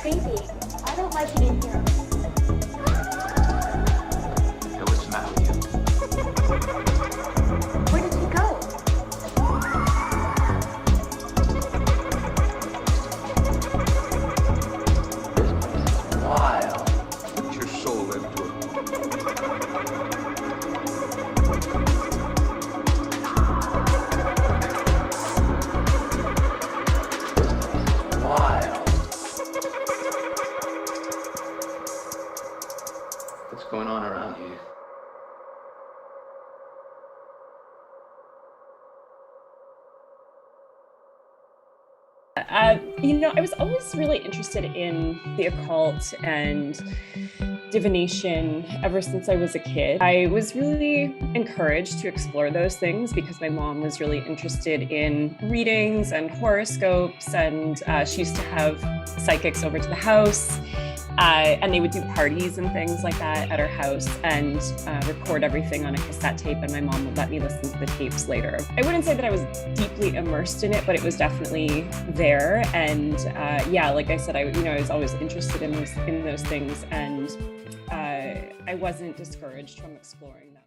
crazy. I don't like it in here. Hey, what's the matter with you? Where did he go? Wild. Put your soul into it. Wild. What's going on around you? I was always really interested in the occult and divination ever since I was a kid. I was really encouraged to explore those things because my mom was really interested in readings and horoscopes, and she used to have psychics over to the house. And they would do parties and things like that at our house and record everything on a cassette tape, and my mom would let me listen to the tapes later. I wouldn't say that I was deeply immersed in it, but it was definitely there. And like I said, I was always interested in those things, and I wasn't discouraged from exploring them.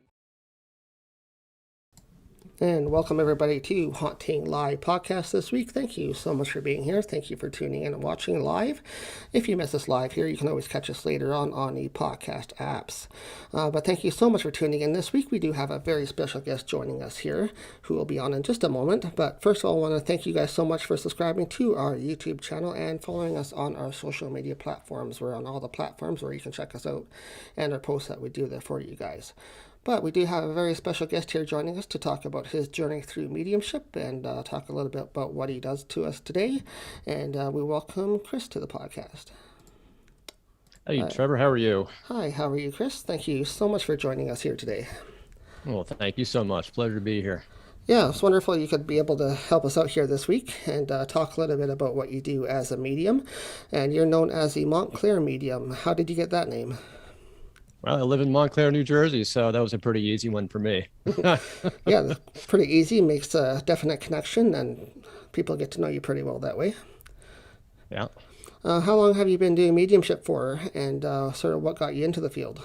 And welcome everybody to Haunting Live Podcast this week. Thank you so much for being here. Thank you for tuning in and watching live. If you miss us live here, you can always catch us later on the podcast apps. But thank you so much for tuning in this week. We do have a very special guest joining us here who will be on in just a moment. But first of all, I want to thank you guys so much for subscribing to our YouTube channel and following us on our social media platforms. We're on all the platforms where you can check us out and our posts that we do there for you guys. But we do have a very special guest here joining us to talk about his journey through mediumship and talk a little bit about what he does to us today. And we welcome Chris to the podcast. Hey, Trevor, how are you? Hi, how are you, Chris? Thank you so much for joining us here today. Well, thank you so much. Pleasure to be here. Yeah, it's wonderful you could be able to help us out here this week and talk a little bit about what you do as a medium. And you're known as the Mont Clair medium. How did you get that name? Well, I live in Montclair, New Jersey, so that was a pretty easy one for me. Yeah, that's pretty easy. Makes a definite connection, and people get to know you pretty well that way. Yeah. How long have you been doing mediumship for, and sort of what got you into the field?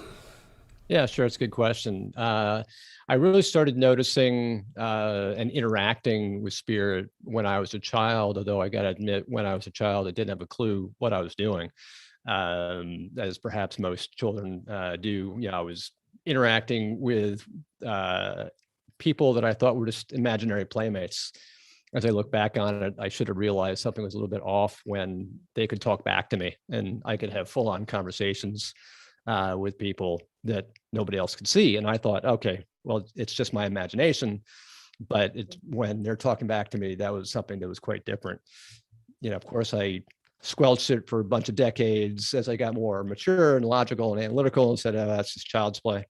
Yeah, sure. It's a good question. I really started noticing and interacting with spirit when I was a child, although I got to admit, when I was a child, I didn't have a clue what I was doing. As perhaps most children do. I was interacting with people that I thought were just imaginary playmates. As I look back on it, I should have realized something was a little bit off when they could talk back to me and I could have full-on conversations with people that nobody else could see. And I thought, okay, well, it's just my imagination. But when they're talking back to me, that was something that was quite different. Of course, I squelched it for a bunch of decades as I got more mature and logical and analytical and said, oh, that's just child's play.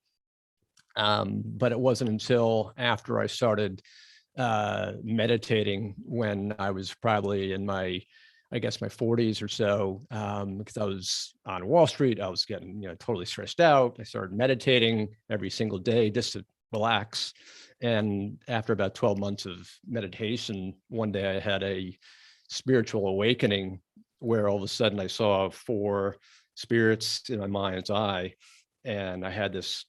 But it wasn't until after I started meditating when I was probably in my 40s or so, because I was on Wall Street. I was getting, totally stressed out. I started meditating every single day just to relax. And after about 12 months of meditation, one day I had a spiritual awakening where all of a sudden I saw 4 spirits in my mind's eye, and I had this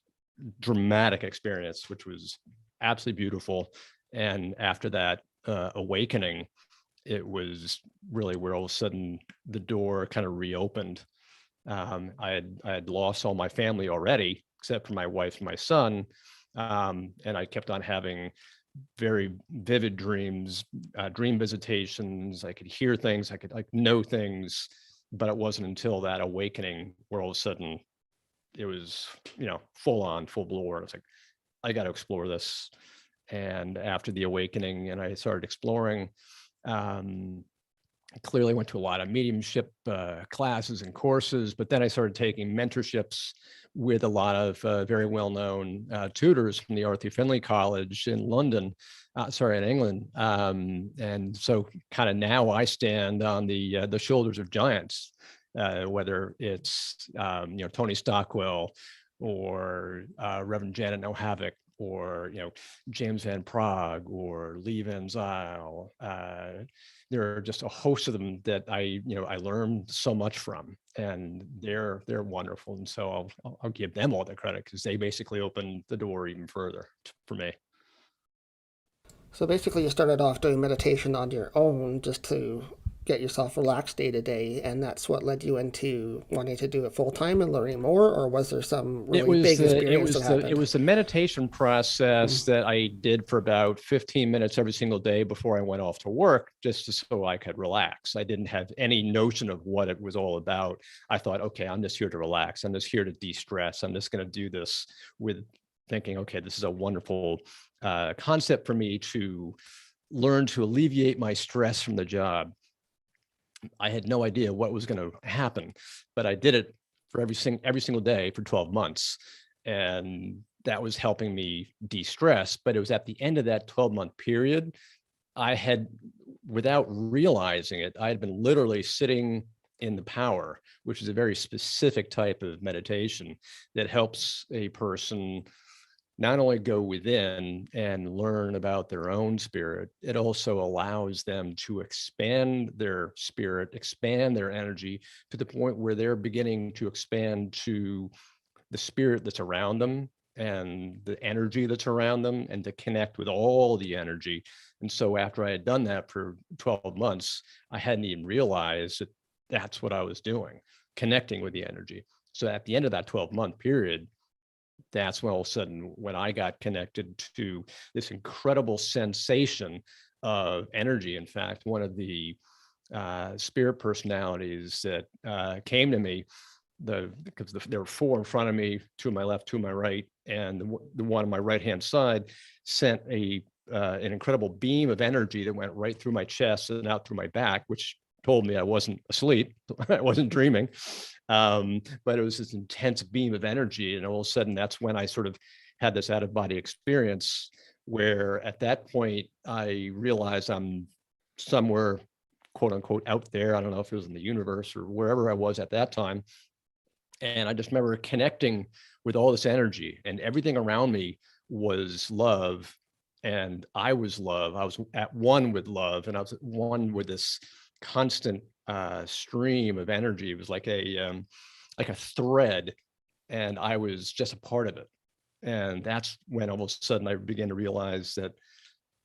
dramatic experience, which was absolutely beautiful. And after that awakening, it was really where all of a sudden the door kind of reopened. I had lost all my family already, except for my wife and my son, and I kept on having very vivid dreams, dream visitations. I could hear things, I could know things, but it wasn't until that awakening where all of a sudden it was, full bore. I was like, I got to explore this. And after the awakening and I started exploring, I clearly went to a lot of mediumship classes and courses, but then I started taking mentorships with a lot of very well-known tutors from the Arthur Findlay College in London, in England. And so kind of now I stand on the shoulders of giants, whether it's, Tony Stockwell or Reverend Janet Nohavik or, James Van Praagh or Lee Van Zyl. There are just a host of them that I learned so much from, and they're wonderful. And so I'll give them all the credit, because they basically opened the door even further for me. So basically you started off doing meditation on your own just to get yourself relaxed day to day, and that's what led you into wanting to do it full time and learning more, or was there some really big experience that happened? It was the meditation process that I did for about 15 minutes every single day before I went off to work, just so I could relax. I didn't have any notion of what it was all about. I thought, okay, I'm just here to relax. I'm just here to de-stress. I'm just going to do this with thinking, okay, this is a wonderful concept for me to learn to alleviate my stress from the job. I had no idea what was going to happen, but I did it for every single day for 12 months. And that was helping me de-stress. But it was at the end of that 12-month period, I had, without realizing it, I had been literally sitting in the power, which is a very specific type of meditation that helps a person not only go within and learn about their own spirit, it also allows them to expand their spirit, expand their energy to the point where they're beginning to expand to the spirit that's around them and the energy that's around them, and to connect with all the energy. And so after I had done that for 12 months, I hadn't even realized that that's what I was doing, connecting with the energy. So at the end of that 12-month period, that's when all of a sudden, when I got connected to this incredible sensation of energy. In fact, one of the spirit personalities that came to me, because there were four in front of me, two on my left, two on my right, and the one on my right-hand side sent an incredible beam of energy that went right through my chest and out through my back, which told me I wasn't asleep, I wasn't dreaming. But it was this intense beam of energy. And all of a sudden, that's when I sort of had this out-of-body experience, where at that point, I realized I'm somewhere, quote unquote, out there. I don't know if it was in the universe or wherever I was at that time. And I just remember connecting with all this energy, and everything around me was love. And I was love. I was at one with love, and I was at one with this constant stream of energy. It was like a thread, and I was just a part of it. And that's when all of a sudden I began to realize that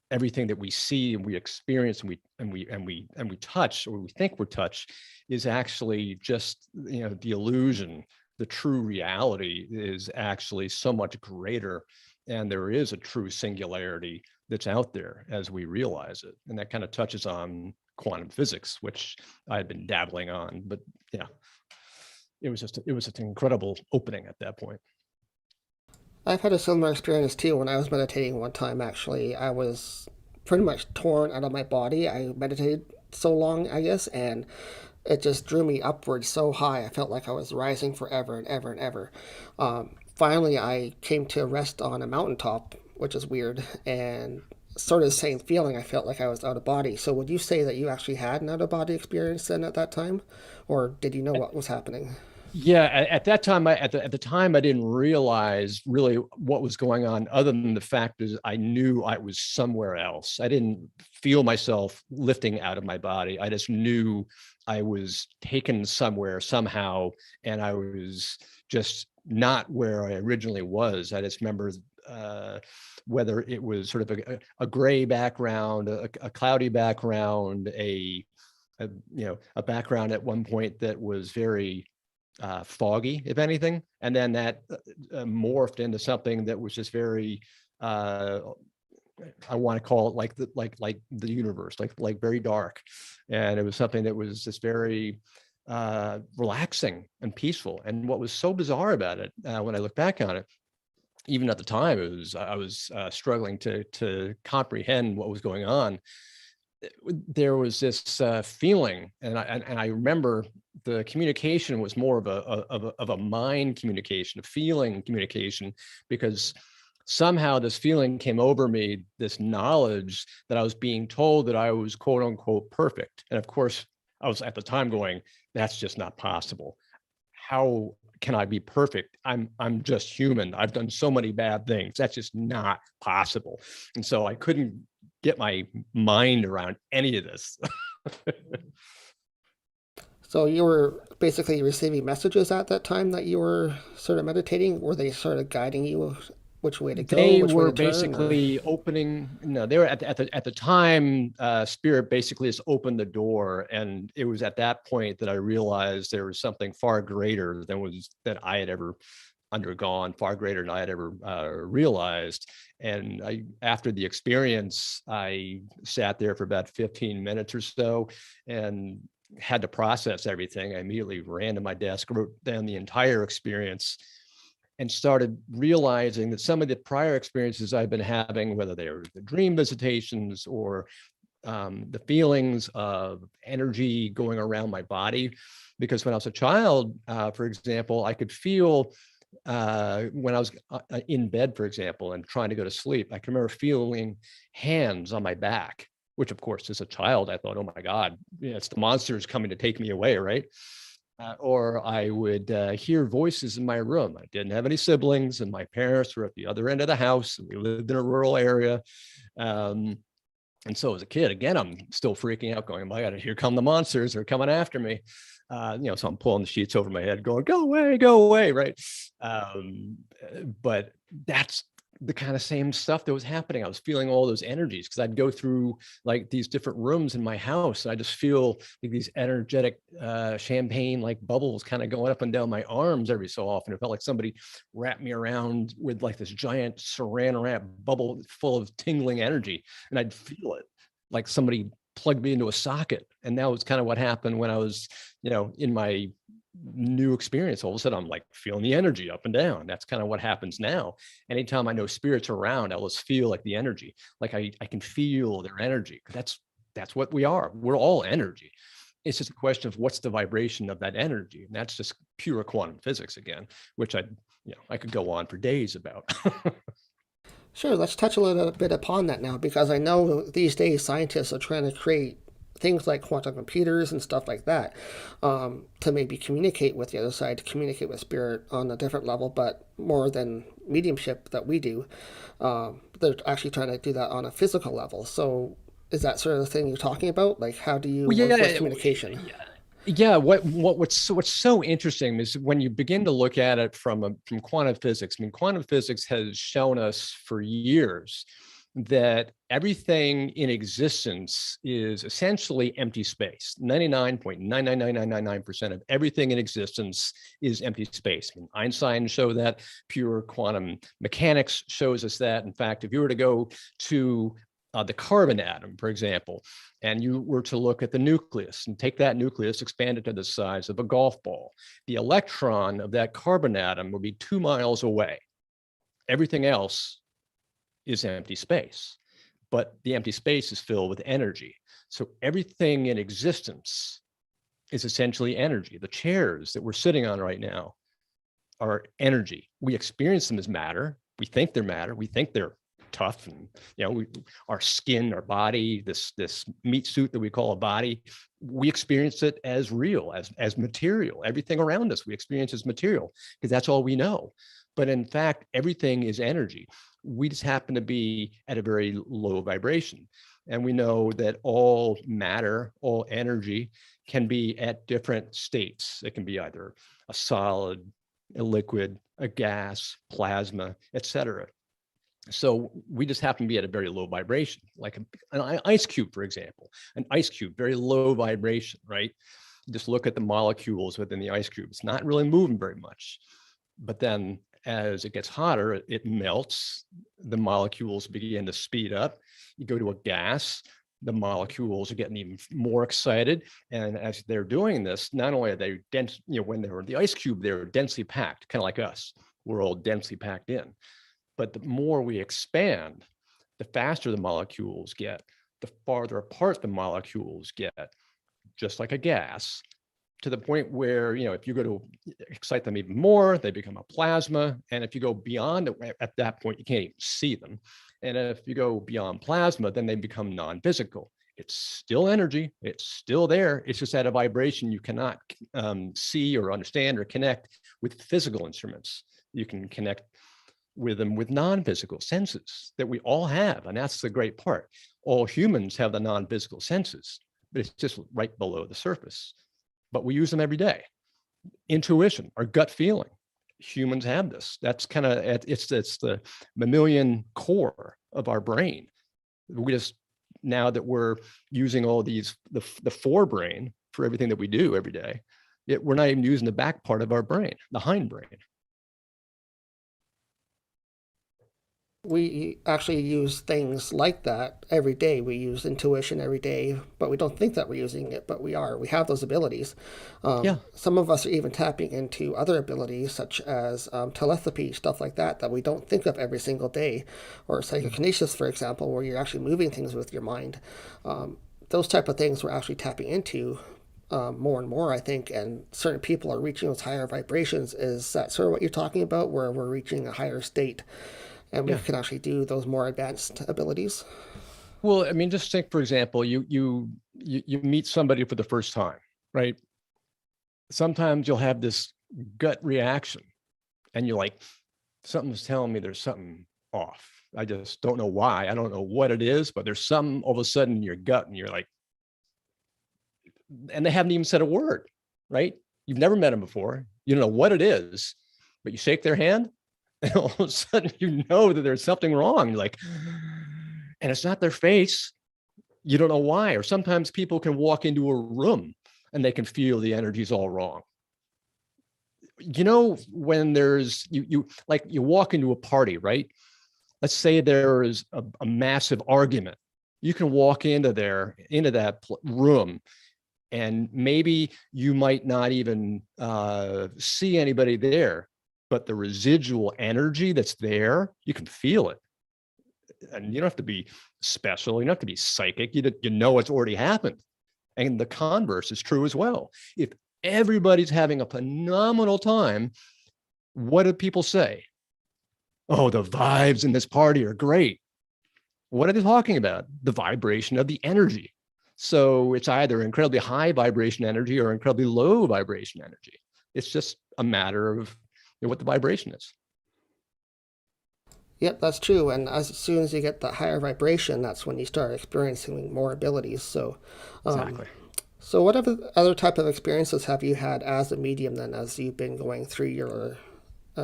everything that we see and we experience and we touch, or we think we're touched, is actually just the illusion. The true reality is actually so much greater, and there is a true singularity that's out there as we realize it. And that kind of touches on quantum physics, which I had been dabbling on. But yeah, it was just an incredible opening at that point. I've had a similar experience too. When I was meditating one time, actually, I was pretty much torn out of my body. I meditated so long, I guess, and it just drew me upwards so high. I felt like I was rising forever and ever and ever. Finally, I came to rest on a mountaintop, which is weird, and sort of the same feeling. I felt like I was out of body. So would you say that you actually had an out-of-body experience then at that time, or did you know what was happening? Yeah, at that time, at the time, I didn't realize really what was going on, other than the fact is I knew I was somewhere else. I didn't feel myself lifting out of my body. I just knew I was taken somewhere somehow, and I was just not where I originally was. I just remember whether it was sort of a gray background, a cloudy background, a background at one point that was very foggy, if anything, and then that morphed into something that was just very I want to call it like the universe, like very dark. And it was something that was just very relaxing and peaceful. And what was so bizarre about it, when I look back on it, even at the time, I was struggling to comprehend what was going on. There was this feeling, and I remember the communication was more of a mind communication, a feeling communication, because somehow this feeling came over me, this knowledge that I was being told that I was quote unquote perfect. And of course, I was at the time going, that's just not possible. How can I be perfect? I'm just human. I've done so many bad things. That's just not possible. And so I couldn't get my mind around any of this. So you were basically receiving messages at that time that you were sort of meditating? Were they sort of guiding you which way to go, They which way were to turn? basically opening. No, they were at the time. Spirit basically just opened the door, and it was at that point that I realized there was something far greater than I had ever undergone, far greater than I had ever realized. And after the experience, I sat there for about 15 minutes or so, and had to process everything. I immediately ran to my desk, wrote down the entire experience, and started realizing that some of the prior experiences I've been having, whether they were the dream visitations or the feelings of energy going around my body, because when I was a child, for example, I could feel when I was in bed, for example, and trying to go to sleep, I can remember feeling hands on my back, which of course, as a child, I thought, oh my God, it's the monsters coming to take me away, right? Or I would hear voices in my room. I didn't have any siblings, and my parents were at the other end of the house. And we lived in a rural area. And so as a kid, again, I'm still freaking out, going, my God, here come the monsters. They're coming after me. So I'm pulling the sheets over my head, going, go away, right? But that's the kind of same stuff that was happening. I was feeling all those energies because I'd go through like these different rooms in my house. And I just feel like these energetic champagne like bubbles kind of going up and down my arms every so often. It felt like somebody wrapped me around with like this giant saran wrap bubble full of tingling energy. And I'd feel it like somebody plugged me into a socket. And that was kind of what happened when I was, in my new experience. All of a sudden I'm like feeling the energy up and down. That's kind of what happens now. Anytime I know spirits are around, I always feel like the energy, like I can feel their energy. That's what we are. We're all energy. It's just a question of what's the vibration of that energy. And that's just pure quantum physics again, which I could go on for days about. Sure, let's touch a little bit upon that now, because I know these days scientists are trying to create things like quantum computers and stuff like that to maybe communicate with the other side, to communicate with spirit on a different level, but more than mediumship that we do. They're actually trying to do that on a physical level. So is that sort of the thing you're talking about? Like, how do you work with communication? Yeah. What's so interesting is when you begin to look at it from quantum physics. I mean, quantum physics has shown us for years that everything in existence is essentially empty space. 99.99999% of everything in existence is empty space. I mean, Einstein showed that. Pure quantum mechanics shows us that. In fact, if you were to go to the carbon atom, for example, and you were to look at the nucleus and take that nucleus, expand it to the size of a golf ball, the electron of that carbon atom would be 2 miles away. Everything else is empty space, but the empty space is filled with energy. So everything in existence is essentially energy. The chairs that we're sitting on right now are energy. We experience them as matter. We think they're matter. We think they're tough, and our skin, our body, this meat suit that we call a body, we experience it as real, as material. Everything around us we experience as material because that's all we know. But in fact, everything is energy. We just happen to be at a very low vibration. And we know that all matter, all energy can be at different states. It can be either a solid, a liquid, a gas, plasma, etc. So we just happen to be at a very low vibration, like an ice cube, for example. An ice cube, very low vibration, right? Just look at the molecules within the ice cube. It's not really moving very much. But then as it gets hotter, it melts. The molecules begin to speed up. You go to a gas, the molecules are getting even more excited. And as they're doing this, not only are they dense, when they're in the ice cube, they're densely packed, kind of like us. We're all densely packed in. But the more we expand, the faster the molecules get, the farther apart the molecule get, just like a gas, to the point where, if you go to excite them even more, they become a plasma. And if you go beyond it, at that point, you can't even see them. And if you go beyond plasma, then they become non-physical. It's still energy. It's still there. It's just at a vibration you cannot see or understand or connect with physical instruments. You can connect with them with non-physical senses that we all have. And that's the great part. All humans have the non-physical senses, but it's just right below the surface. But we use them every day. Intuition, our gut feeling. Humans have this. That's kind of, it's the mammalian core of our brain. We just, now that we're using all these, the forebrain for everything that we do every day, we're not even using the back part of our brain, the hindbrain. We actually use things like that every day. We use intuition every day, but we don't think that we're using it, but we are. We have those abilities. Some of us are even tapping into other abilities, such as telepathy, stuff like that we don't think of every single day, or psychokinesis, for example, where you're actually moving things with your mind. Those type of things we're actually tapping into more and more, I think, and certain people are reaching those higher vibrations. Is that sort of what you're talking about, where we're reaching a higher state? And we can actually do those more advanced abilities. Well, I mean, just think, for example, you meet somebody for the first time, right? Sometimes you'll have this gut reaction and you're like, something's telling me there's something off. I just don't know why. I don't know what it is, but there's something all of a sudden in your gut and you're like, and they haven't even said a word, right? You've never met them before. You don't know what it is, but you shake their hand. And all of a sudden, you know that there's something wrong. You're like, and it's not their face. You don't know why. Or sometimes people can walk into a room and they can feel the energy's all wrong. You know, when there's, you walk into a party, right? Let's say there is a massive argument. You can walk into that room, and maybe you might not even see anybody there, but the residual energy that's there, you can feel it. And you don't have to be special. You don't have to be psychic. You know it's already happened. And the converse is true as well. If everybody's having a phenomenal time, what do people say? Oh, the vibes in this party are great. What are they talking about? The vibration of the energy. So it's either incredibly high vibration energy or incredibly low vibration energy. It's just a matter of what the vibration is. Yep, that's true. And as soon as you get the higher vibration, that's when you start experiencing more abilities. So, Exactly. So what other type of experiences have you had as a medium then, as you've been going through your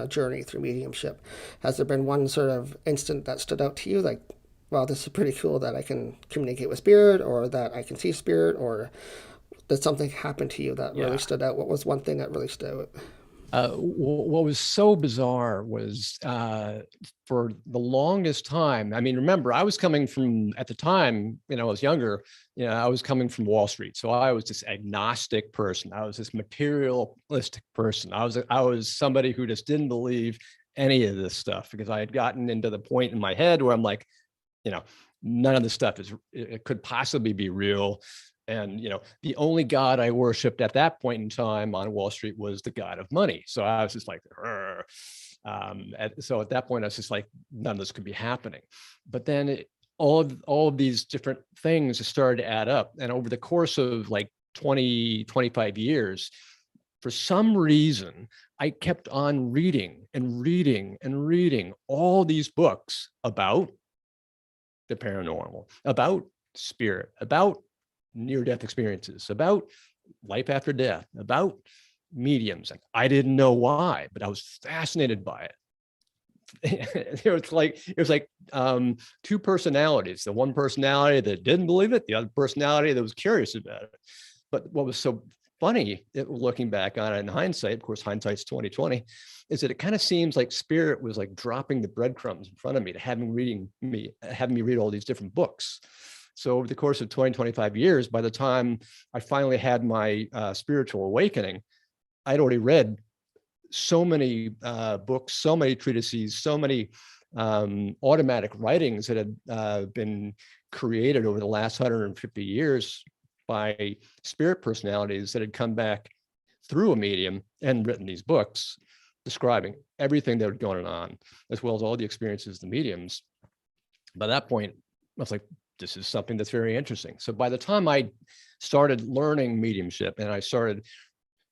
journey through mediumship? Has there been one sort of instant that stood out to you, like, wow, this is pretty cool that I can communicate with spirit, or that I can see spirit, or did something happen to you that really stood out? What was one thing that really stood out? What was so bizarre was for the longest time, I mean, remember, I was coming from, at the time, I was younger, I was coming from Wall Street. So I was this agnostic person. I was this materialistic person. I was somebody who just didn't believe any of this stuff, because I had gotten into the point in my head where I'm like, none of this stuff it could possibly be real. And, the only God I worshiped at that point in time on Wall Street was the God of money. So I was just like, so at that point, I was just like, none of this could be happening. But then all of these different things started to add up. And over the course of like 20, 25 years, for some reason, I kept on reading and reading and reading all these books about the paranormal, about spirit, about near-death experiences, about life after death, about mediums. Like, I didn't know why, but I was fascinated by it. It was like two personalities. The one personality that didn't believe it, the other personality that was curious about it. But what was so funny, looking back on it in hindsight, of course, hindsight's 2020, is that it kind of seems like spirit was like dropping the breadcrumbs in front of me to having me read all these different books. So over the course of 20, 25 years, by the time I finally had my spiritual awakening, I'd already read so many books, so many treatises, so many automatic writings that had been created over the last 150 years by spirit personalities that had come back through a medium and written these books describing everything that was going on, as well as all the experiences of the mediums. By that point, I was like, this is something that's very interesting. So by the time I started learning mediumship and I started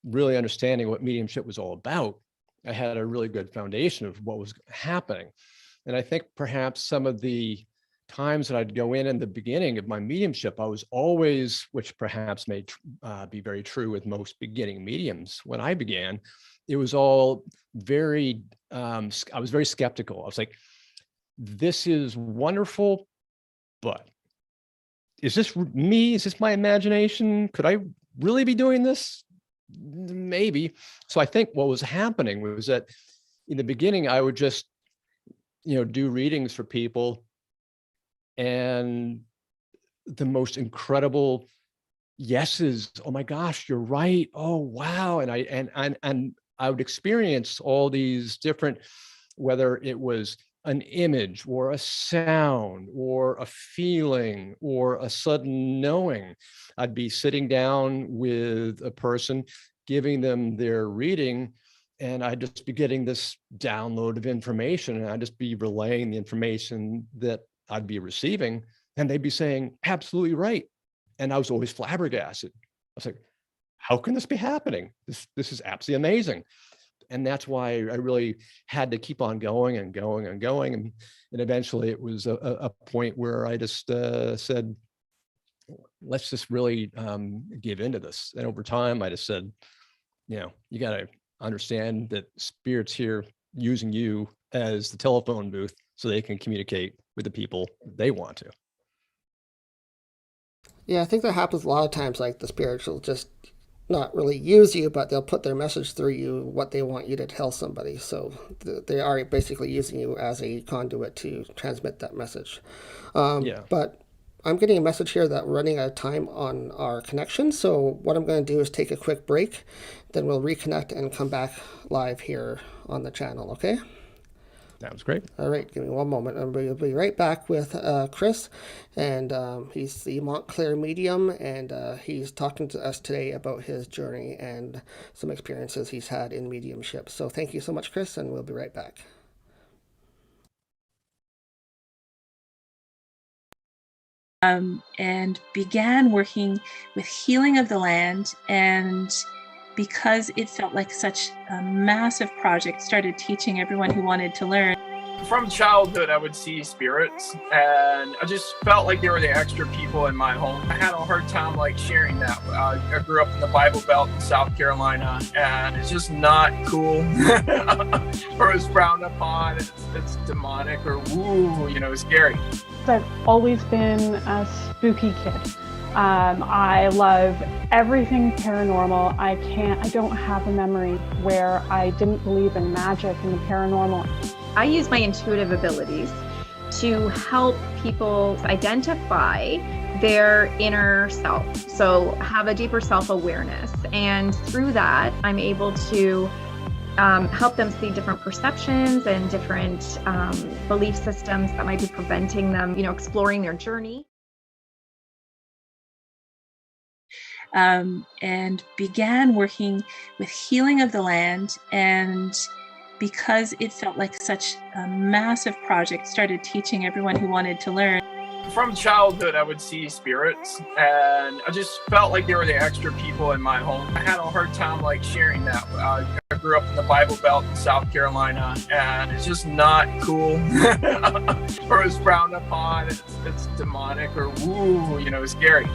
really understanding what mediumship was all about, I had a really good foundation of what was happening. And I think perhaps some of the times that I'd go in the beginning of my mediumship, I was always, which perhaps may be very true with most beginning mediums when I began, it was all very, I was very skeptical. I was like, this is wonderful, but is this me? Is this my imagination? Could I really be doing this? Maybe. So I think what was happening was that in the beginning, I would just, do readings for people, and the most incredible yeses. Oh my gosh, you're right. Oh wow. And I would experience all these different, whether it was an image or a sound or a feeling or a sudden knowing. I'd be sitting down with a person, giving them their reading, and I'd just be getting this download of information, and I'd just be relaying the information that I'd be receiving, and they'd be saying, absolutely right. And I was always flabbergasted. I was like, how can this be happening? This is absolutely amazing. And that's why I really had to keep on going and going and going. And eventually it was a point where I just said, let's just really give into this. And over time, I just said, you got to understand that Spirit's here using you as the telephone booth so they can communicate with the people they want to. Yeah, I think that happens a lot of times. Like the spirits will just not really use you, but they'll put their message through you, what they want you to tell somebody. So they are basically using you as a conduit to transmit that message. But I'm getting a message here that we're running out of time on our connection. So what I'm going to do is take a quick break, then we'll reconnect and come back live here on the channel, okay? That was great. All right, give me one moment. We'll be right back with Chris, and he's the Mont Clair medium, and he's talking to us today about his journey and some experiences he's had in mediumship. So thank you so much, Chris, and we'll be right back. And began working with healing of the land, and because it felt like such a massive project, started teaching everyone who wanted to learn. From childhood, I would see spirits, and I just felt like they were the extra people in my home. I had a hard time sharing that. I grew up in the Bible Belt in South Carolina, and it's just not cool, or it's frowned upon. It's demonic or woo, scary. I've always been a spooky kid. I love everything paranormal. I don't have a memory where I didn't believe in magic and the paranormal. I use my intuitive abilities to help people identify their inner self. So have a deeper self-awareness. And through that, I'm able to help them see different perceptions and different belief systems that might be preventing them, exploring their journey. And began working with healing of the land, and because it felt like such a massive project, started teaching everyone who wanted to learn. From childhood, I would see spirits, and I just felt like they were the extra people in my home. I had a hard time sharing that. I grew up in the Bible Belt in South Carolina, and it's just not cool, or it's frowned upon. It's demonic or woo, scary.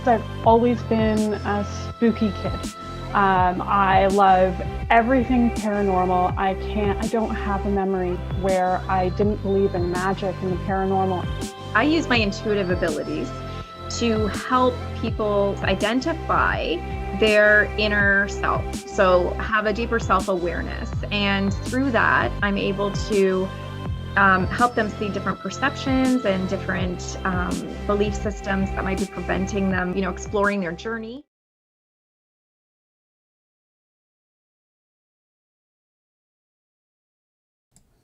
I've always been a spooky kid. I love everything paranormal. I don't have a memory where I didn't believe in magic and the paranormal. I use my intuitive abilities to help people identify their inner self. So have a deeper self-awareness. And through that, I'm able to help them see different perceptions and different belief systems that might be preventing them, exploring their journey.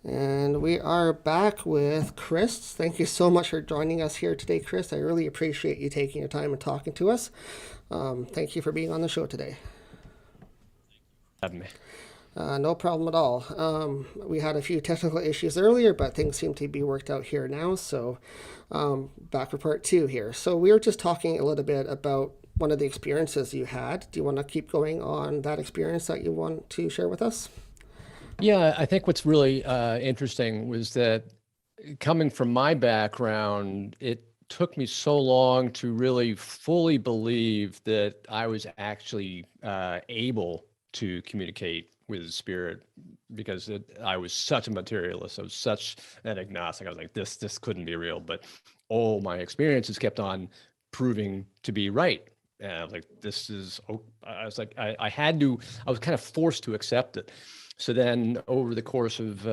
And we are back with Chris. Thank you so much for joining us here today, Chris. I really appreciate you taking your time and talking to us. Thank you for being on the show today. Having me. No problem at all. We had a few technical issues earlier, but things seem to be worked out here now. So back for part 2 here. So we were just talking a little bit about one of the experiences you had. Do you want to keep going on that experience that you want to share with us? Yeah, I think what's really interesting was that coming from my background, it took me so long to really fully believe that I was actually able to communicate with spirit, because I was such a materialist. I was such an agnostic. I was like, this couldn't be real. But all my experiences kept on proving to be right. And I was like, I was like, I was kind of forced to accept it. So then over the course of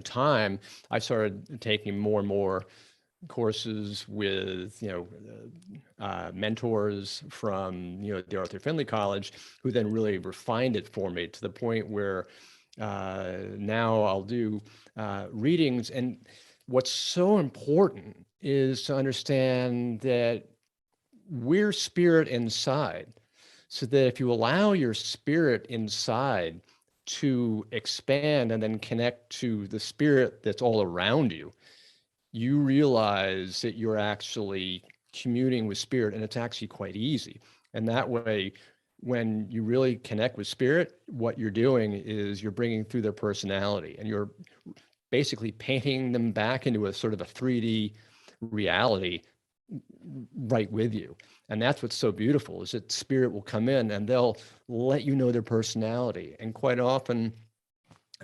time, I started taking more and more courses with mentors from the Arthur Findlay College, who then really refined it for me to the point where now I'll do readings. And what's so important is to understand that we're spirit inside, so that if you allow your spirit inside to expand and then connect to the spirit that's all around you, you realize that you're actually communing with spirit, and it's actually quite easy. And that way, when you really connect with spirit, what you're doing is you're bringing through their personality, and you're basically painting them back into a sort of a 3D reality right with you. And that's what's so beautiful, is that spirit will come in and they'll let you know their personality. And quite often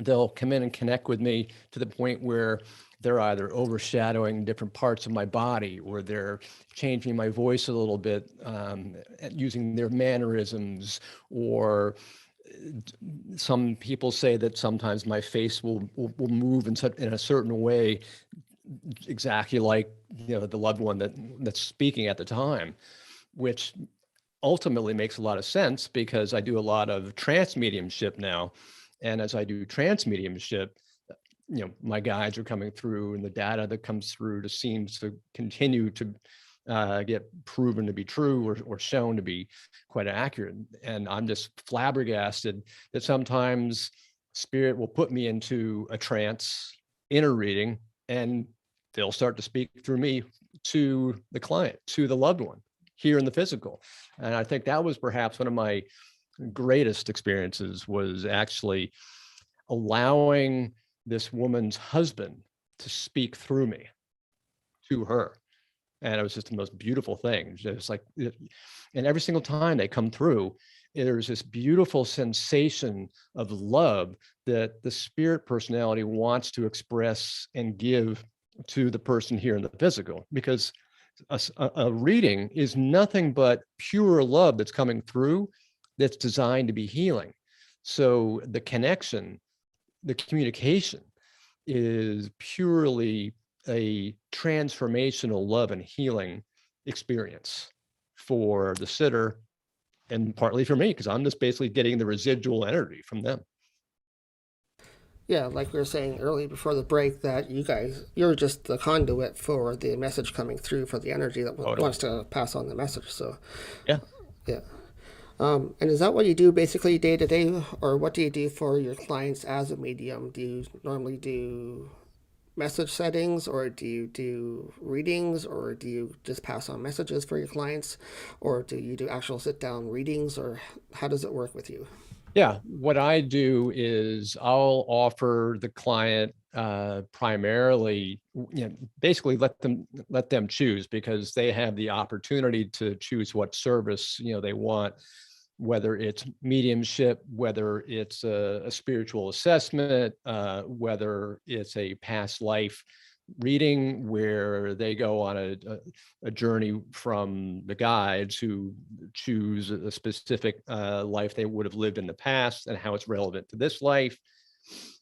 they'll come in and connect with me to the point where they're either overshadowing different parts of my body, or they're changing my voice a little bit, using their mannerisms, or some people say that sometimes my face will move in a certain way, exactly like the loved one that's speaking at the time, which ultimately makes a lot of sense, because I do a lot of trance mediumship now. And as I do trance mediumship, my guides are coming through, and the data that comes through seems to continue to get proven to be true, or shown to be quite accurate. And I'm just flabbergasted that sometimes spirit will put me into a trance inner reading, and they'll start to speak through me to the client, to the loved one here in the physical. And I think that was perhaps one of my greatest experiences, was actually allowing this woman's husband to speak through me to her. And it was just the most beautiful thing. Just like, and every single time they come through, there's this beautiful sensation of love that the spirit personality wants to express and give to the person here in the physical, because a reading is nothing but pure love that's coming through, that's designed to be healing. So the connection, the communication is purely a transformational love and healing experience for the sitter, and partly for me, because I'm just basically getting the residual energy from them. Yeah, like we were saying earlier before the break, that you're just the conduit for the message coming through, for the energy that wants to pass on the message. So yeah. And is that what you do basically day to day, or what do you do for your clients as a medium? Do you normally do message settings, or do you do readings, or do you just pass on messages for your clients, or do you do actual sit down readings, or how does it work with you? Yeah, what I do is I'll offer the client primarily, basically let them choose, because they have the opportunity to choose what service they want, whether it's mediumship, whether it's a spiritual assessment, whether it's a past life reading where they go on a journey from the guides who choose a specific life they would have lived in the past and how it's relevant to this life.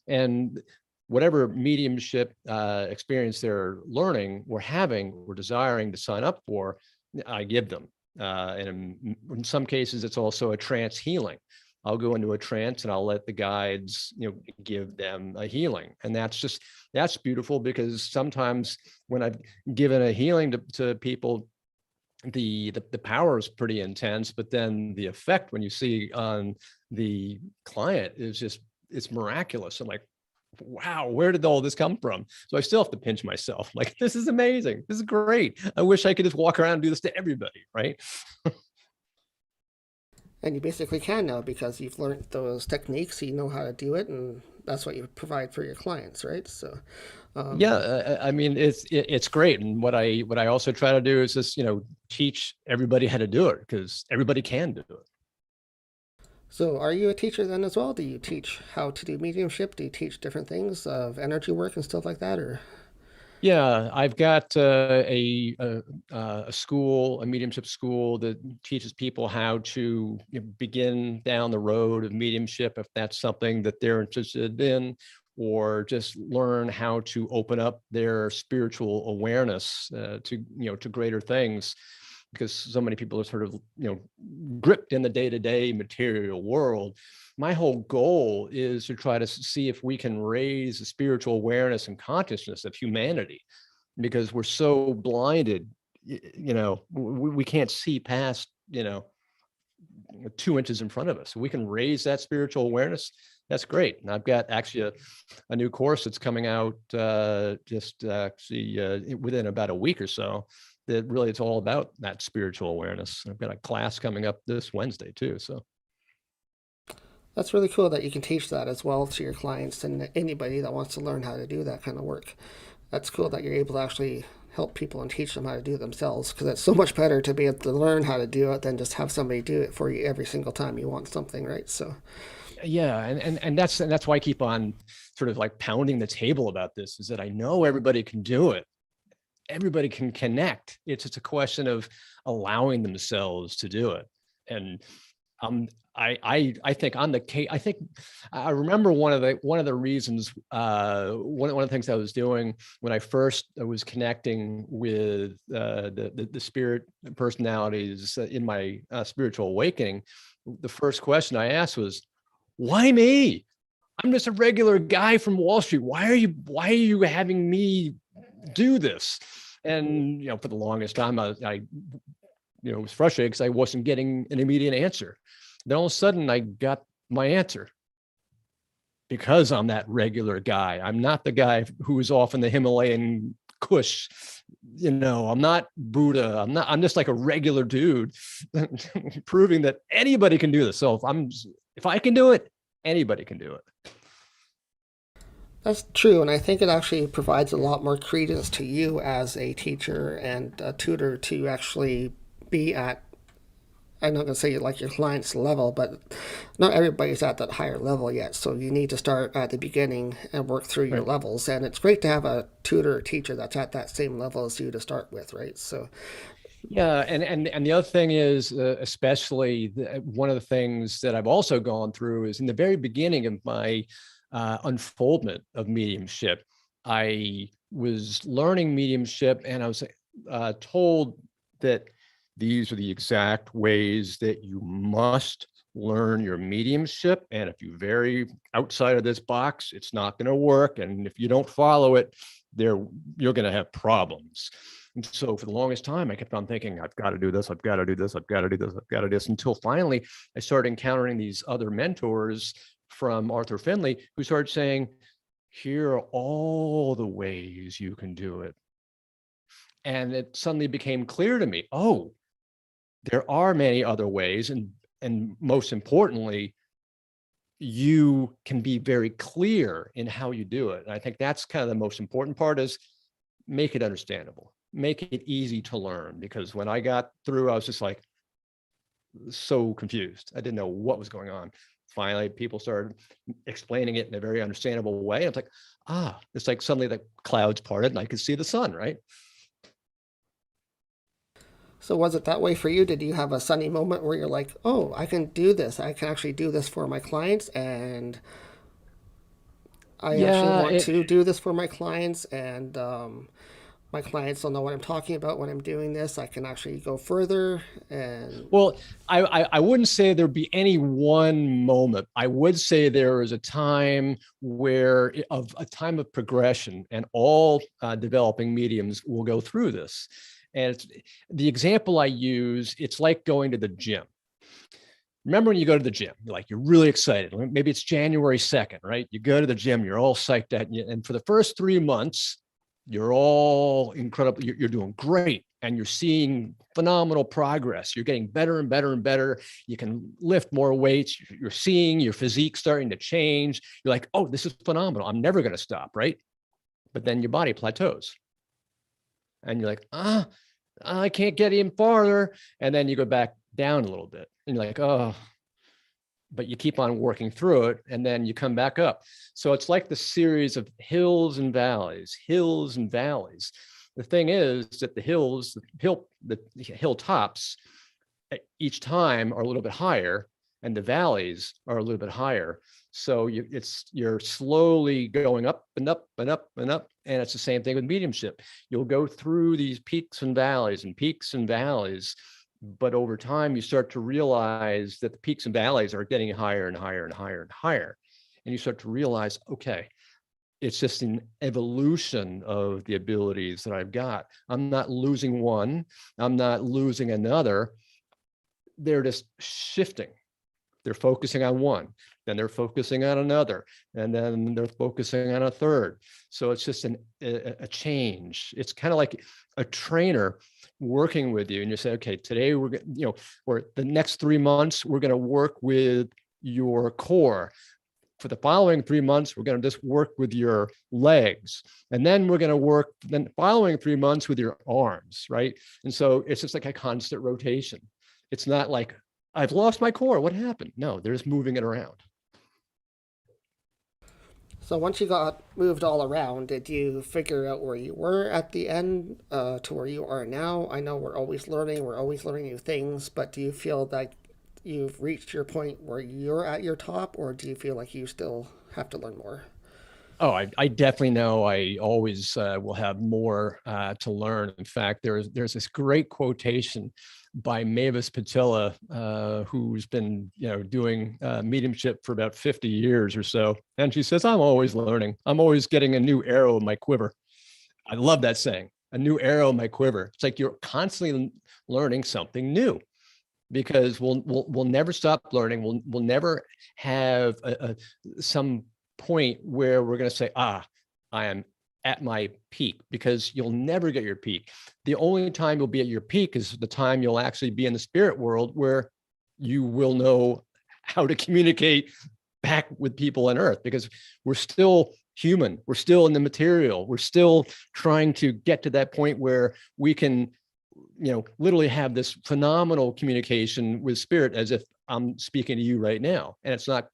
And whatever mediumship experience they're learning or having or desiring to sign up for, I give them. And in some cases, it's also a trance healing. I'll go into a trance and I'll let the guides, give them a healing. And that's beautiful, because sometimes when I've given a healing to people, the power is pretty intense, but then the effect when you see on the client is just it's miraculous. I'm like, wow, where did all this come from? So I still have to pinch myself. Like, this is amazing. This is great. I wish I could just walk around and do this to everybody, right? And you basically can now because you've learned those techniques, you know how to do it, and that's what you provide for your clients, right? So, I mean, it's great. And what I also try to do is just, teach everybody how to do it, because everybody can do it. So are you a teacher then as well? Do you teach how to do mediumship? Do you teach different things of energy work and stuff like that, or? Yeah, I've got a school, a mediumship school that teaches people how to begin down the road of mediumship, if that's something that they're interested in, or just learn how to open up their spiritual awareness to greater things, because so many people are sort of gripped in the day-to-day material world. My whole goal is to try to see if we can raise the spiritual awareness and consciousness of humanity, because we're so blinded, we can't see past, 2 inches in front of us. We can raise that spiritual awareness. That's great. And I've got actually a new course that's coming out within about a week or so, that really it's all about that spiritual awareness. I've got a class coming up this Wednesday too. So that's really cool that you can teach that as well to your clients and anybody that wants to learn how to do that kind of work. That's cool that you're able to actually help people and teach them how to do it themselves, because it's so much better to be able to learn how to do it than just have somebody do it for you every single time you want something, right? So yeah, and that's why I keep on sort of like pounding the table about this, is that I know everybody can do it. Everybody can connect. It's just a question of allowing themselves to do it. And I think on the case, I remember one of the reasons, one of the things I was doing when I first was connecting with the spirit personalities in my spiritual awakening. The first question I asked was, why me? I'm just a regular guy from Wall Street. Why are you having me do this? And for the longest time, I was frustrated because I wasn't getting an immediate answer. Then all of a sudden, I got my answer, because I'm that regular guy. I'm not the guy who is off in the Himalayan Kush. I'm not Buddha. I'm just like a regular dude, proving that anybody can do this. So if I can do it, anybody can do it. that's true, and I think it actually provides a lot more credence to you as a teacher and a tutor to actually be at, I'm not going to say like your client's level, but not everybody's at that higher level yet. So you need to start at the beginning and work through your levels. And it's great to have a tutor or teacher that's at that same level as you to start with, right? So yeah, and the other thing is, especially one of the things that I've also gone through is in the very beginning of my unfoldment of mediumship, I was learning mediumship, and I was told that these are the exact ways that you must learn your mediumship. And if you vary outside of this box, it's not going to work. And if you don't follow it, you're going to have problems. And so for the longest time, I kept on thinking, I've got to do this, I've got to do this, I've got to do this, I've got to do this, until finally I started encountering these other mentors from Arthur Findlay who started saying, here are all the ways you can do it. And it suddenly became clear to me, oh, there are many other ways. And most importantly, you can be very clear in how you do it. And I think that's kind of the most important part, is make it understandable, make it easy to learn. Because when I got through, I was just like so confused. I didn't know what was going on. Finally, people started explaining it in a very understandable way. I was like, it's like suddenly the clouds parted and I could see the sun, right? So was it that way for you? Did you have a sunny moment where you're like, oh, I can do this. I can actually do this for my clients, and I actually want to do this for my clients, and my clients don't know what I'm talking about when I'm doing this. I can actually go further. And well, I wouldn't say there'd be any one moment. I would say there is a time a time of progression, and all developing mediums will go through this. And the example I use, it's like going to the gym. remember when you go to the gym, you're really excited. Maybe it's January 2nd, right? You go to the gym, you're all psyched out. And for the first 3 months, you're all incredible. You're doing great. And you're seeing phenomenal progress. You're getting better and better and better. You can lift more weights. You're seeing your physique starting to change. You're like, oh, this is phenomenal. I'm never going to stop, right? But then your body plateaus. And you're like, I can't get even farther. And then you go back down a little bit. And you're like, oh, but you keep on working through it. And then you come back up. So it's like the series of hills and valleys, hills and valleys. The thing is that the hilltops each time are a little bit higher, and the valleys are a little bit higher. So you're slowly going up and up and up and up. And it's the same thing with mediumship. You'll go through these peaks and valleys and peaks and valleys, but over time you start to realize that the peaks and valleys are getting higher and higher and higher and higher. And you start to realize, okay, it's just an evolution of the abilities that I've got. I'm not losing one. I'm not losing another. They're just shifting. They're focusing on one, then they're focusing on another, and then they're focusing on a third. So it's just a change. It's kind of like a trainer working with you, and you say, okay, today or the next 3 months, we're going to work with your core. For the following 3 months, we're going to just work with your legs. And then we're going to work the following 3 months with your arms, right? And so it's just like a constant rotation. It's not like, I've lost my core, what happened? No, they're just moving it around. So once you got moved all around, did you figure out where you were at the end to where you are now? I know we're always learning new things, but do you feel like you've reached your point where you're at your top, or do you feel like you still have to learn more? Oh, I definitely know I always will have more to learn. In fact, there's this great quotation by Mavis Patilla, who's been doing mediumship for about 50 years or so. And she says, I'm always learning. I'm always getting a new arrow in my quiver. I love that saying, a new arrow in my quiver. It's like you're constantly learning something new, because we'll never stop learning. We'll never have some point where we're going to say, I am at my peak, because you'll never get your peak. The only time you'll be at your peak is the time you'll actually be in the spirit world, where you will know how to communicate back with people on earth, because we're still human. We're still in the material. We're still trying to get to that point where we can literally have this phenomenal communication with spirit, as if I'm speaking to you right now. And it's not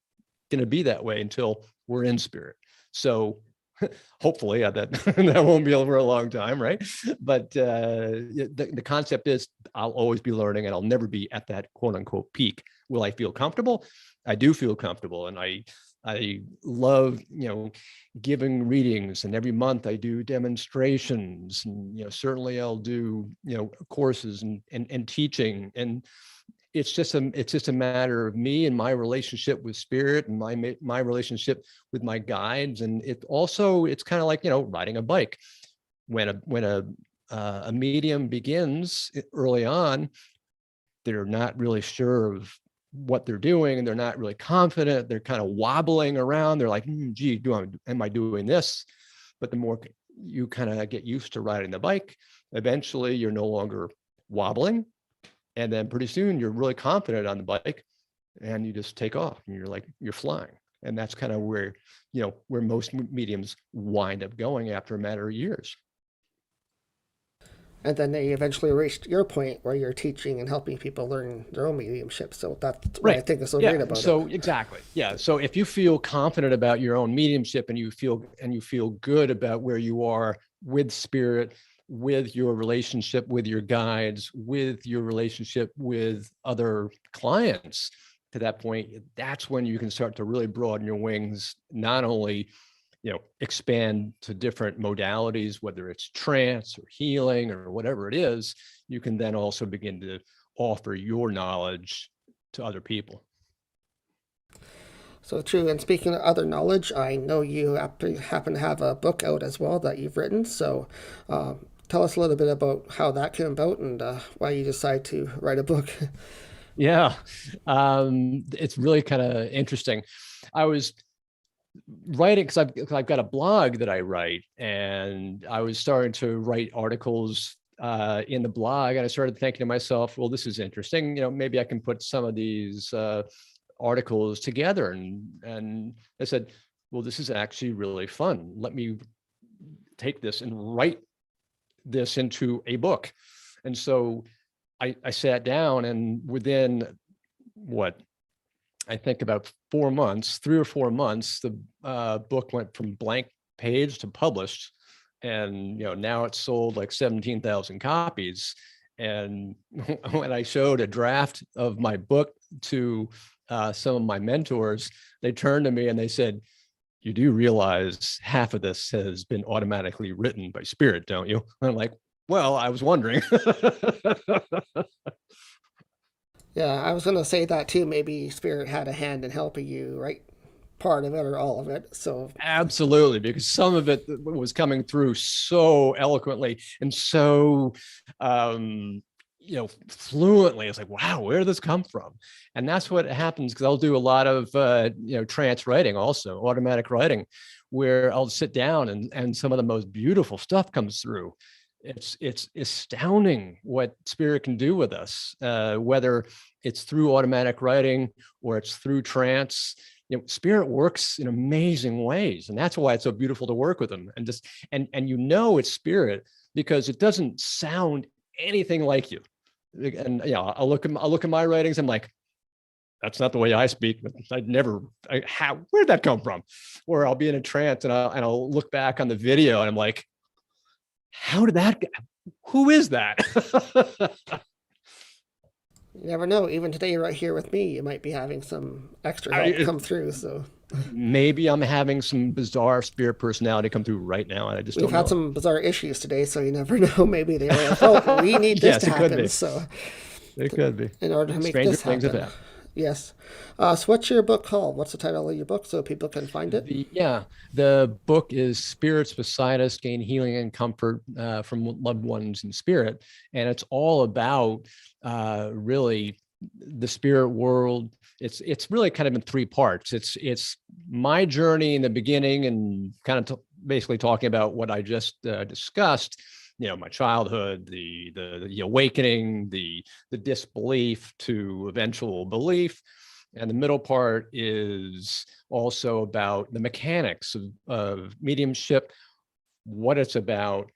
going to be that way until we're in spirit. So hopefully that won't be over a long time, right? But the concept is, I'll always be learning, and I'll never be at that quote unquote peak. Will I feel comfortable? I do feel comfortable, and I love, giving readings, and every month I do demonstrations, and, certainly I'll do, courses and teaching. And it's just a matter of me and my relationship with spirit, and my relationship with my guides. And it's kind of like, riding a bike. When a medium begins early on, they're not really sure of what they're doing, and they're not really confident. They're kind of wobbling around. They're like, gee, am I doing this? But the more you kind of get used to riding the bike, eventually you're no longer wobbling. And then pretty soon you're really confident on the bike, and you just take off, and you're flying. And that's kind of where most mediums wind up going after a matter of years. And then they eventually reached your point where you're teaching and helping people learn their own mediumship. So that's what I think is so great about it. So exactly. Yeah. So if you feel confident about your own mediumship, and you feel good about where you are with spirit, with your relationship with your guides, with your relationship with other clients, to that point, that's when you can start to really broaden your wings, not only expand to different modalities, whether it's trance or healing or whatever it is. You can then also begin to offer your knowledge to other people. So true. And speaking of other knowledge, I know you happen to have a book out as well that you've written. So tell us a little bit about how that came about, and why you decided to write a book. Yeah. It's really kind of interesting. I was writing because I've got a blog that I write, and I was starting to write articles in the blog, and I started thinking to myself, well, this is interesting. Maybe I can put some of these articles together. And I said, well, this is actually really fun. Let me take this and write this into a book. And so I sat down, and within I think about 4 months, 3 or 4 months, the book went from blank page to published. And, now it's sold like 17,000 copies. And when I showed a draft of my book to some of my mentors, they turned to me and they said, you do realize half of this has been automatically written by Spirit, don't you? And I'm like, well, I was wondering. Yeah, I was going to say that too. Maybe Spirit had a hand in helping you, right? Part of it or all of it. So absolutely, because some of it was coming through so eloquently and so fluently. It's like, wow, where did this come from? And that's what happens, because I'll do a lot of trance writing, also automatic writing, where I'll sit down and some of the most beautiful stuff comes through. It's astounding what Spirit can do with us, whether it's through automatic writing or it's through trance. Spirit works in amazing ways, and that's why it's so beautiful to work with them. And it's Spirit because it doesn't sound anything like you. And I'll look at my writings. I'm like, that's not the way I speak. Where'd that come from? Or I'll be in a trance and I'll look back on the video and I'm like, who is that? You never know. Even today, right here with me, you might be having some extra help come through. So maybe I'm having some bizarre Spirit personality come through right now, and I just don't know. We've had some bizarre issues today, so you never know. Maybe they were like, oh, we need this to happen. It could be. In order to make this happen. Yes. So what's your book called? What's the title of your book so people can find it? The book is Spirits Beside Us, Gain Healing and Comfort from Loved Ones in Spirit. And it's all about really the spirit world. It's really kind of in 3 parts. It's my journey in the beginning and kind of basically talking about what I just discussed. My childhood, the awakening, the disbelief to eventual belief. And the middle part is also about the mechanics of mediumship, what it's about,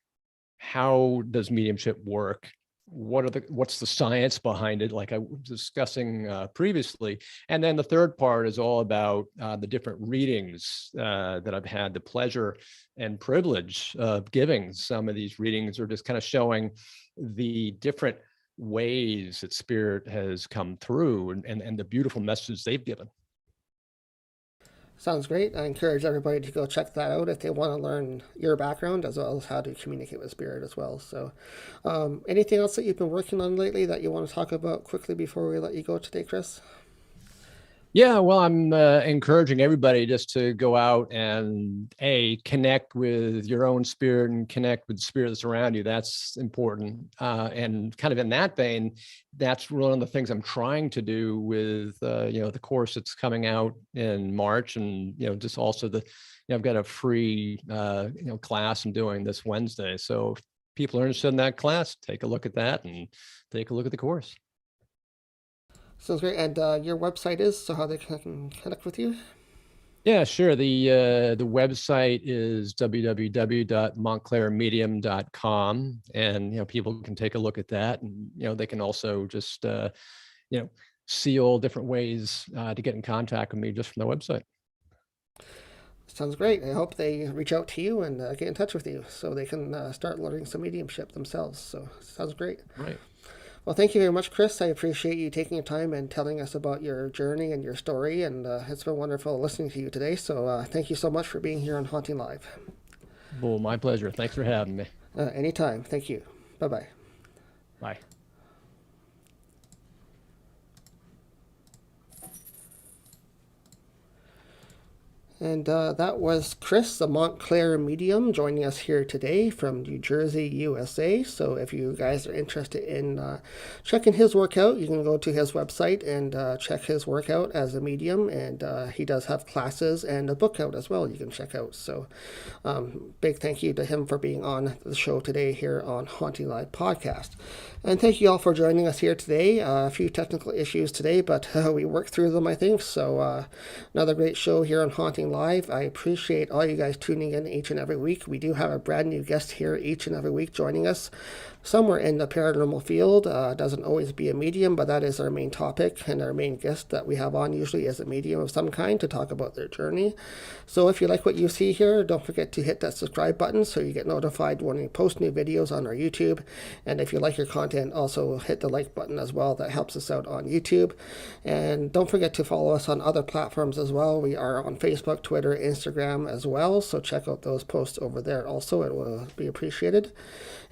how does mediumship work, what's the science behind it, like I was discussing previously. And then the third part is all about the different readings that I've had the pleasure and privilege of giving. Some of these readings are just kind of showing the different ways that Spirit has come through and the beautiful messages they've given. Sounds great. I encourage everybody to go check that out if they want to learn your background as well as how to communicate with Spirit as well. So anything else that you've been working on lately that you want to talk about quickly before we let you go today, Chris? Yeah, well, I'm encouraging everybody just to go out and connect with your own spirit and connect with the spirit that's around you. That's important. And kind of in that vein, that's one of the things I'm trying to do with the course that's coming out in March, and just also I've got a free class I'm doing this Wednesday. So if people are interested in that class, take a look at that and take a look at the course. Sounds great. And your website is, so how they can connect with you? Yeah, sure. The website is www.montclairmedium.com, and people can take a look at that, and they can also just see all different ways to get in contact with me just from the website. Sounds great. I hope they reach out to you and get in touch with you so they can start learning some mediumship themselves. So sounds great. Right. Well, thank you very much, Chris. I appreciate you taking your time and telling us about your journey and your story, and it's been wonderful listening to you today. So thank you so much for being here on Haunting Live. Well, my pleasure. Thanks for having me. Anytime. Thank you. Bye-bye. Bye. And that was Chris, the Mont Clair medium, joining us here today from New Jersey, USA. So if you guys are interested in checking his work out, you can go to his website and check his work out as a medium. And he does have classes and a book out as well you can check out. So big thank you to him for being on the show today here on Haunting Live Podcast. And thank you all for joining us here today. A few technical issues today, but we worked through them, I think. So another great show here on Haunting Live. I appreciate all you guys tuning in each and every week. We do have a brand new guest here each and every week joining us somewhere in the paranormal field. Doesn't always be a medium, but that is our main topic, and our main guest that we have on usually is a medium of some kind to talk about their journey. So if you like what you see here, don't forget to hit that subscribe button so you get notified when we post new videos on our YouTube. And if you like your content, also hit the like button as well. That helps us out on YouTube. And don't forget to follow us on other platforms as well. We are on Facebook, Twitter, Instagram as well. So check out those posts over there also. It will be appreciated.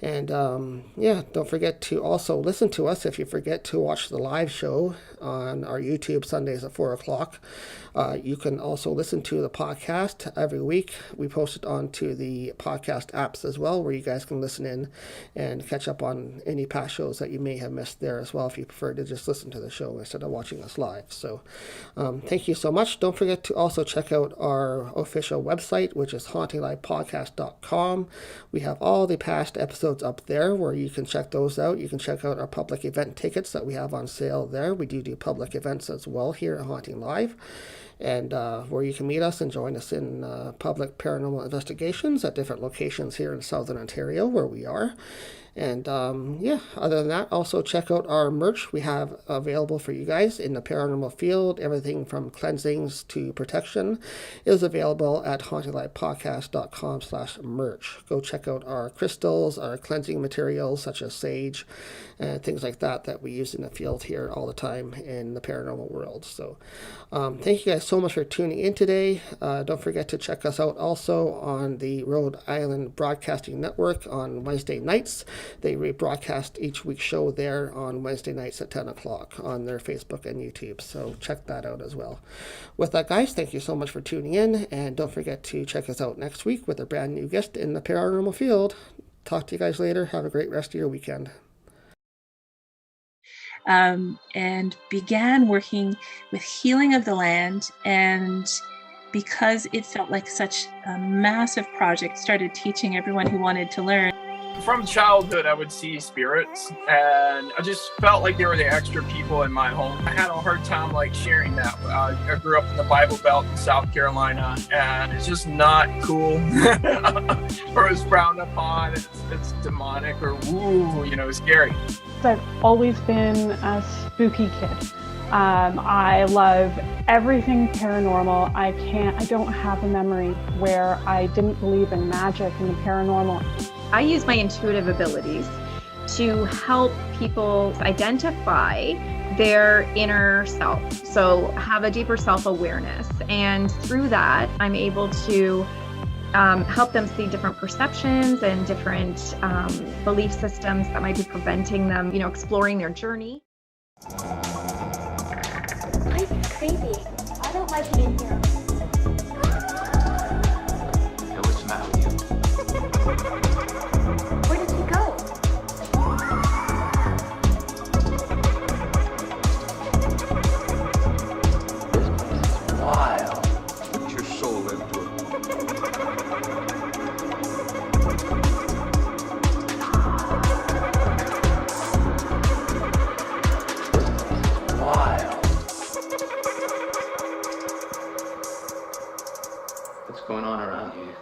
And don't forget to also listen to us if you forget to watch the live show on our YouTube Sundays at 4 o'clock. You can also listen to the podcast every week. We post it onto the podcast apps as well, where you guys can listen in and catch up on any past shows that you may have missed there as well, if you prefer to just listen to the show instead of watching us live. So thank you so much. Don't forget to also check out our official website, which is HauntingLivePodcast.com. We have all the past episodes up there where you can check those out. You can check out our public event tickets that we have on sale there. We do public events as well here at Haunting Live, and where you can meet us and join us in public paranormal investigations at different locations here in Southern Ontario where we are. And other than that, also check out our merch we have available for you guys in the paranormal field. Everything from cleansings to protection is available at HauntingLivePodcast.com/merch. Go check out our crystals, our cleansing materials such as sage and things like that we use in the field here all the time in the paranormal world. So thank you guys so much for tuning in today. Don't forget to check us out also on the Rhode Island Broadcasting Network on Wednesday nights. They rebroadcast each week's show there on Wednesday nights at 10 o'clock on their Facebook and YouTube. So check that out as well. With that, guys, thank you so much for tuning in. And don't forget to check us out next week with a brand new guest in the paranormal field. Talk to you guys later. Have a great rest of your weekend. And began working with healing of the land. And because it felt like such a massive project, started teaching everyone who wanted to learn. From childhood, I would see spirits, and I just felt like there were the extra people in my home. I had a hard time sharing that. I grew up in the Bible Belt in South Carolina, and it's just not cool, or it's frowned upon. It's demonic or woo, scary. I've always been a spooky kid. I love everything paranormal. I don't have a memory where I didn't believe in magic and the paranormal. I use my intuitive abilities to help people identify their inner self. So have a deeper self-awareness. And through that, I'm able to help them see different perceptions and different belief systems that might be preventing them, exploring their journey. It's creepy. I don't like it in here. Hey, what's the matter with you? Where did he go? Wild. What's your soul live to it? Wild. What's going on around here?